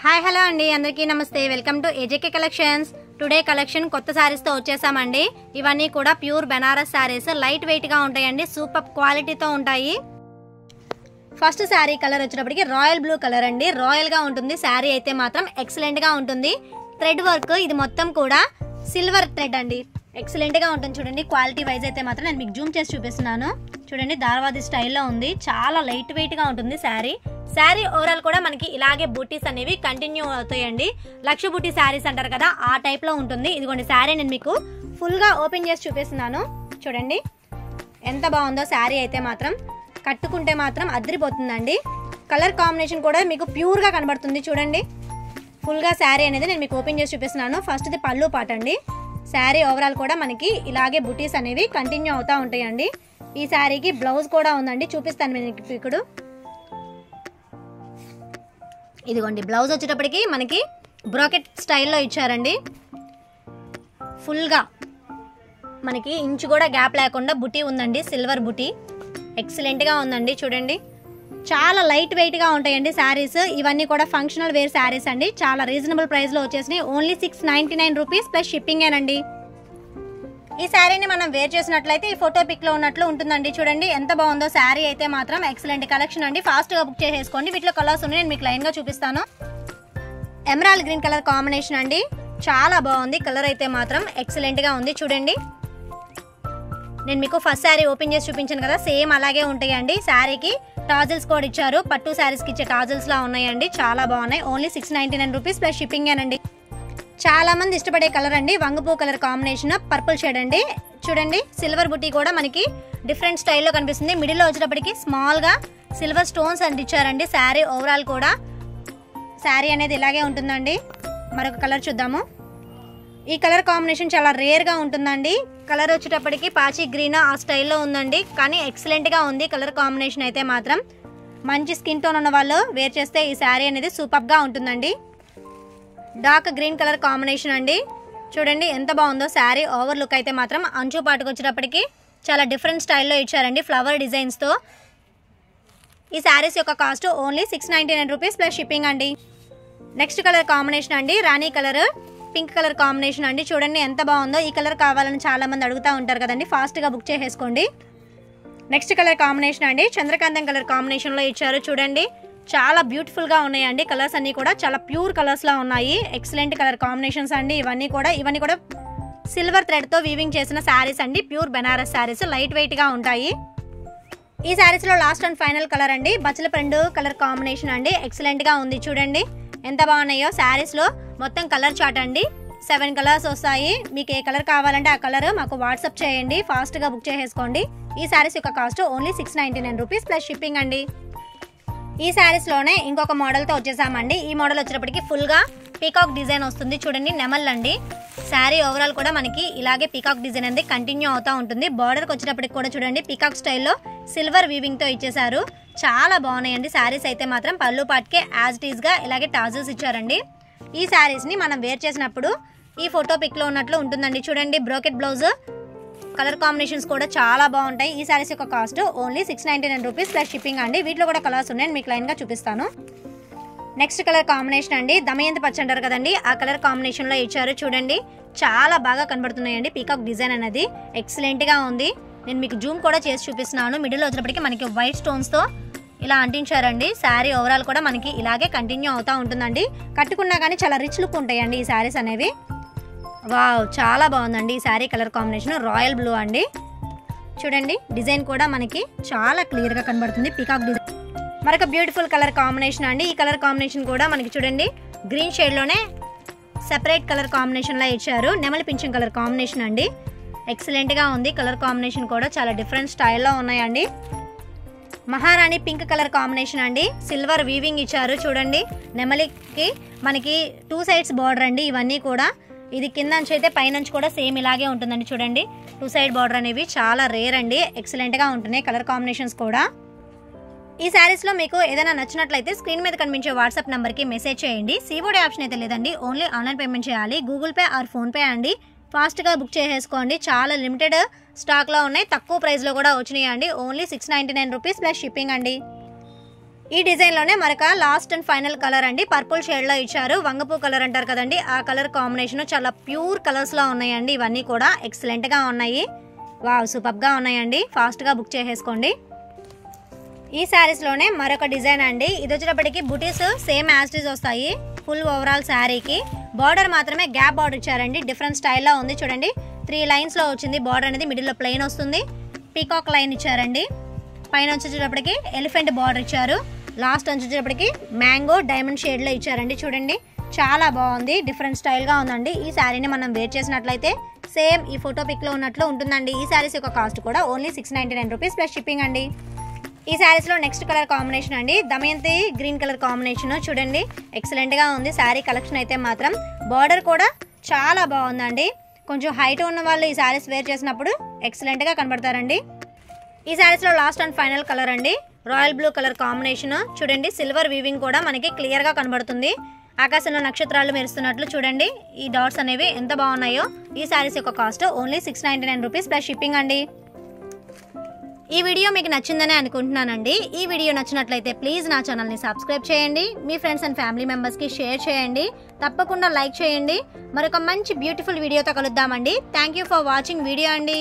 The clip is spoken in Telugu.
హాయ్ హలో అండి, అందరికీ నమస్తే. Welcome to AJK collections. Today collection కొత్త శారీస్తో వచ్చేసామండి. ఇవన్నీ కూడా ప్యూర్ బెనారస్ శారీస్, లైట్ వెయిట్గా ఉంటాయండి, సూపర్ క్వాలిటీతో ఉంటాయి. ఫస్ట్ శారీ కలర్ వచ్చేటప్పటికి రాయల్ బ్లూ కలర్ అండి. రాయల్గా ఉంటుంది శారీ అయితే మాత్రం, ఎక్సలెంట్గా ఉంటుంది. థ్రెడ్ వర్క్ ఇది మొత్తం కూడా సిల్వర్ థ్రెడ్ అండి, ఎక్సలెంట్గా ఉంటుంది. చూడండి క్వాలిటీ వైజ్ అయితే మాత్రం నేను మీకు జూమ్ చేసి చూపిస్తున్నాను. చూడండి ధార్వాది స్టైల్లో ఉంది, చాలా లైట్ వెయిట్గా ఉంటుంది శారీ. శారీ ఓవరాల్ కూడా మనకి ఇలాగే బూటీస్ అనేవి కంటిన్యూ అవుతాయండి. లక్ష బూటీ శారీస్ అంటారు కదా, ఆ టైప్లో ఉంటుంది. ఇదిగోండి శారీ నేను మీకు ఫుల్గా ఓపెన్ చేసి చూపిస్తున్నాను. చూడండి ఎంత బాగుందో శారీ అయితే మాత్రం, కట్టుకుంటే మాత్రం అదిరిపోతుందండి. కలర్ కాంబినేషన్ కూడా మీకు ప్యూర్గా కనబడుతుంది. చూడండి ఫుల్గా శారీ అనేది నేను మీకు ఓపెన్ చేసి చూపిస్తున్నాను. ఫస్ట్ది పళ్ళు పాట అండి. శారీ ఓవరాల్ కూడా మనకి ఇలాగే బూటీస్ అనేవి కంటిన్యూ అవుతూ ఉంటాయండి. ఈ శారీకి బ్లౌజ్ కూడా ఉందండి, చూపిస్తాను మీకు ఇప్పుడు. ఇదిగోండి బ్లౌజ్ వచ్చేటప్పటికి మనకి బ్రాకెట్ స్టైల్లో ఇచ్చారండి. ఫుల్గా మనకి ఇంచు కూడా గ్యాప్ లేకుండా బుటీ ఉందండి, సిల్వర్ బుటీ. ఎక్సలెంట్గా ఉందండి. చూడండి చాలా లైట్ వెయిట్గా ఉంటాయండి శారీస్. ఇవన్నీ కూడా ఫంక్షనల్ వేర్ శారీస్ అండి. చాలా రీజనబుల్ ప్రైస్లో వచ్చేసినాయి. ఓన్లీ 699 రూపీస్ ప్లస్ షిప్పింగేనండి. ఈ శారీని మనం వేర్ చేసినట్లయితే ఈ ఫోటో పిక్లో ఉన్నట్లు ఉంటుందండి. చూడండి ఎంత బాగుందో శారీ అయితే మాత్రం, ఎక్సలెంట్ కలెక్షన్ అండి. ఫాస్ట్గా బుక్ చేసేసుకోండి. వీటిలో కలర్స్ ఉన్నాయి, నేను మీకు లైన్గా చూపిస్తాను. ఎమరాల్డ్ గ్రీన్ కలర్ కాంబినేషన్ అండి, చాలా బాగుంది. కలర్ అయితే మాత్రం ఎక్సలెంట్గా ఉంది. చూడండి నేను మీకు ఫస్ట్ శారీ ఓపెన్ చేసి చూపించాను కదా, సేమ్ అలాగే ఉంటాయండి. శారీకి టాజిల్స్ కూడా ఇచ్చారు, పట్టు శారీస్కి ఇచ్చే టాజిల్స్ లా ఉన్నాయండి. చాలా బాగున్నాయి. ఓన్లీ 699 రూపీస్ ప్లస్ షిప్పింగేనండి. చాలా మంది ఇష్టపడే కలర్ అండి, వంగపూ కలర్ కాంబినేషన్, పర్పుల్ షేడ్ అండి. చూడండి సిల్వర్ బుట్టి కూడా మనకి డిఫరెంట్ స్టైల్లో కనిపిస్తుంది. మిడిల్లో వచ్చేటప్పటికి స్మాల్గా సిల్వర్ స్టోన్స్ అంటించారండి. శారీ ఓవరాల్ కూడా శారీ అనేది ఇలాగే ఉంటుందండి. మరొక కలర్ చూద్దాము. ఈ కలర్ కాంబినేషన్ చాలా రేర్గా ఉంటుందండి. కలర్ వచ్చేటప్పటికి పాచి గ్రీన్ ఆ స్టైల్లో ఉందండి, కానీ ఎక్సలెంట్గా ఉంది కలర్ కాంబినేషన్ అయితే మాత్రం. మంచి స్కిన్ టోన్ ఉన్న వాళ్ళు వేర్ చేస్తే ఈ శారీ అనేది సూపర్గా ఉంటుందండి. డార్క్ గ్రీన్ కలర్ కాంబినేషన్ అండి. చూడండి ఎంత బాగుందో శారీ ఓవర్ లుక్ అయితే మాత్రం. అంచు పాటుకు వచ్చేటప్పటికి చాలా డిఫరెంట్ స్టైల్లో ఇచ్చారండి, ఫ్లవర్ డిజైన్స్తో. ఈ శారీస్ యొక్క cost only 699 rupees plus shipping అండి. నెక్స్ట్ కలర్ కాంబినేషన్ అండి రాణి కలర్, పింక్ కలర్ కాంబినేషన్ అండి. చూడండి ఎంత బాగుందో. ఈ కలర్ కావాలని చాలా మంది అడుగుతూ ఉంటారు కదండి, ఫాస్ట్గా బుక్ చేసేసుకోండి. నెక్స్ట్ కలర్ కాంబినేషన్ అండి చంద్రకాంతం కలర్ కాంబినేషన్లో ఇచ్చారు. చూడండి చాలా బ్యూటిఫుల్గా ఉన్నాయండి. కలర్స్ అన్నీ కూడా చాలా ప్యూర్ కలర్స్లా ఉన్నాయి. ఎక్సలెంట్ కలర్ కాంబినేషన్స్ అండి. ఇవన్నీ కూడా సిల్వర్ థ్రెడ్తో వీవింగ్ చేసిన శారీస్ అండి. ప్యూర్ బెనారస్ శారీస్, లైట్ వెయిట్గా ఉంటాయి. ఈ శారీస్లో లాస్ట్ అండ్ ఫైనల్ కలర్ అండి బచ్చల పండు కలర్ కాంబినేషన్ అండి. ఎక్సలెంట్గా ఉంది. చూడండి ఎంత బాగున్నాయో. శారీస్లో మొత్తం కలర్ చార్ట్ అండి, 7 కలర్స్ వస్తాయి. మీకు ఏ కలర్ కావాలంటే ఆ కలర్ మాకు వాట్సాప్ చేయండి, ఫాస్ట్గా బుక్ చేసేసుకోండి. ఈ శారీస్ యొక్క cost only 699 rupees plus shipping అండి. ఈ శారీస్లోనే ఇంకొక మోడల్తో వచ్చేసామండి. ఈ మోడల్ వచ్చేటప్పటికి ఫుల్గా పీకాక్ డిజైన్ వస్తుంది. చూడండి నెమల్ అండి. శారీ ఓవరాల్ కూడా మనకి ఇలాగే పీకాక్ డిజైన్ అనేది కంటిన్యూ అవుతూ ఉంటుంది. బార్డర్కి వచ్చేటప్పటికి కూడా చూడండి పీకాక్ స్టైల్లో సిల్వర్ వీవింగ్తో ఇచ్చేసారు. చాలా బాగున్నాయండి శారీస్ అయితే మాత్రం. పళ్ళు పాటికే యాజ్ ఇట్ ఈస్గా ఇలాగే టాజిల్స్ ఇచ్చారండి. ఈ శారీస్ని మనం వేర్ చేసినప్పుడు ఈ ఫోటో పిక్లో ఉన్నట్లు ఉంటుందండి. చూడండి బ్రోకెట్ బ్లౌజ్, కలర్ కాంబినేషన్స్ కూడా చాలా బాగుంటాయి. ఈ శారీస్ యొక్క cost only 699 rupees plus shipping అండి. వీటిలో కూడా కలర్స్ ఉన్నాయి, మీకు లైన్గా చూపిస్తాను. నెక్స్ట్ కలర్ కాంబినేషన్ అండి దమయంతి పచ్చ అంటారు కదండి, ఆ కలర్ కాంబినేషన్లో ఇచ్చారు. చూడండి చాలా బాగా కనబడుతున్నాయండి. పీకాక్ డిజైన్ అనేది ఎక్సలెంట్గా ఉంది. నేను మీకు జూమ్ కూడా చేసి చూపిస్తున్నాను. మిడిల్ వచ్చేటప్పటికి మనకి వైట్ స్టోన్స్తో ఇలా అంటించారండి. శారీ ఓవరాల్ కూడా మనకి ఇలాగే కంటిన్యూ అవుతూ ఉంటుందండి. కట్టుకున్నా కానీ చాలా రిచ్ లుక్ ఉంటాయండి ఈ శారీస్ అనేవి. వావ్ చాలా బాగుందండి ఈ sari colour combination. Royal blue అండి. చూడండి డిజైన్ కూడా మనకి చాలా క్లియర్గా కనబడుతుంది, పీకాక్ డిజైన్. మరొక బ్యూటిఫుల్ కలర్ కాంబినేషన్ అండి. ఈ కలర్ కాంబినేషన్ కూడా మనకి చూడండి గ్రీన్ షేడ్లోనే సెపరేట్ కలర్ కాంబినేషన్లా ఇచ్చారు. నెమలి పింఛం కలర్ కాంబినేషన్ అండి. ఎక్సలెంట్గా ఉంది. కలర్ కాంబినేషన్ కూడా చాలా డిఫరెంట్ స్టైల్లో ఉన్నాయండి. మహారాణి పింక్ కలర్ కాంబినేషన్ అండి. సిల్వర్ వీవింగ్ ఇచ్చారు. చూడండి నెమలికి మనకి 2 సైడ్స్ బార్డర్ అండి. ఇవన్నీ కూడా ఇది కింద నుంచి అయితే పైనుంచి కూడా సేమ్ ఇలాగే ఉంటుందండి. చూడండి 2 సైడ్ బార్డర్ అనేవి చాలా రేర్ అండి, ఎక్సలెంట్గా ఉంటున్నాయి కలర్ కాంబినేషన్స్ కూడా. ఈ శారీస్లో మీకు ఏదైనా నచ్చినట్లయితే స్క్రీన్ మీద కనిపించే వాట్సాప్ నెంబర్కి మెసేజ్ చేయండి. సిఓడి ఆప్షన్ అయితే లేదండి, ఓన్లీ ఆన్లైన్ పేమెంట్ చేయాలి. గూగుల్ పే ఆర్ ఫోన్పే అండి. ఫాస్ట్గా బుక్ చేసేసుకోండి. చాలా లిమిటెడ్ స్టాక్లో ఉన్నాయి, తక్కువ ప్రైస్లో కూడా వచ్చినాయి అండి. ఓన్లీ 699 రూపీస్ ప్లస్ షిప్పింగ్ అండి. ఈ డిజైన్లోనే మరొక లాస్ట్ అండ్ ఫైనల్ కలర్ అండి, పర్పుల్ షేడ్లో ఇచ్చారు. వంగపూ కలర్ అంటారు కదండి, ఆ కలర్ కాంబినేషన్ చాలా ప్యూర్ కలర్స్లో ఉన్నాయండి. ఇవన్నీ కూడా ఎక్సలెంట్గా ఉన్నాయి. వావ్, సూపర్గా ఉన్నాయండి. ఫాస్ట్గా బుక్ చేసేసుకోండి. ఈ శారీస్లోనే మరొక డిజైన్ అండి. ఇది వచ్చేటప్పటికి బుటీస్ సేమ్ యాస్టీస్ వస్తాయి ఫుల్ ఓవరాల్ శారీకి. బార్డర్ మాత్రమే గ్యాప్ బార్డర్ ఇచ్చారండి, డిఫరెంట్ స్టైల్లో ఉంది చూడండి. 3 లైన్స్లో వచ్చింది బార్డర్ అనేది, మిడిల్లో ప్లెయిన్ వస్తుంది. పీకాక్ లైన్ ఇచ్చారండి. పైన వచ్చేటప్పటికి ఎలిఫెంట్ బార్డర్ ఇచ్చారు. లాస్ట్ వచ్చేటప్పటికి మ్యాంగో డైమండ్ షేడ్లో ఇచ్చారండి. చూడండి చాలా బాగుంది, డిఫరెంట్ స్టైల్గా ఉందండి. ఈ శారీని మనం వేర్ చేసినట్లయితే సేమ్ ఈ ఫోటో పిక్లో ఉన్నట్లు ఉంటుందండి. ఈ శారీస్ యొక్క కాస్ట్ కూడా ఓన్లీ 699 రూపీస్ ప్లస్ షిప్పింగ్ అండి. ఈ శారీస్లో నెక్స్ట్ కలర్ కాంబినేషన్ అండి, దమయంతి గ్రీన్ కలర్ కాంబినేషన్. చూడండి ఎక్సలెంట్గా ఉంది శారీ కలెక్షన్ అయితే మాత్రం. బార్డర్ కూడా చాలా బాగుందండి. కొంచెం హైట్ ఉన్న వాళ్ళు ఈ శారీస్ వేర్ చేసినప్పుడు ఎక్సలెంట్గా కనబడతారండి. ఈ శారీస్లో లాస్ట్ అండ్ ఫైనల్ కలర్ అండి, రాయల్ బ్లూ కలర్ కాంబినేషన్. చూడండి సిల్వర్ వీవింగ్ కూడా మనకి క్లియర్గా కనబడుతుంది. ఆకాశంలో నక్షత్రాలు మెరుస్తున్నట్లు చూడండి. ఈ డాట్స్ అనేవి ఎంత బాగున్నాయో. ఈ శారీస్ యొక్క cost only 699 rupees plus shipping అండి. ఈ వీడియో మీకు నచ్చిందని అనుకుంటున్నానండి. ఈ వీడియో నచ్చినట్లయితే ప్లీజ్ నా ఛానల్ని సబ్స్క్రైబ్ చేయండి. మీ ఫ్రెండ్స్ అండ్ ఫ్యామిలీ మెంబర్స్కి షేర్ చేయండి. తప్పకుండా లైక్ చేయండి. మరొక మంచి బ్యూటిఫుల్ వీడియోతో కలుద్దామండి. Thank you for watching video అండి.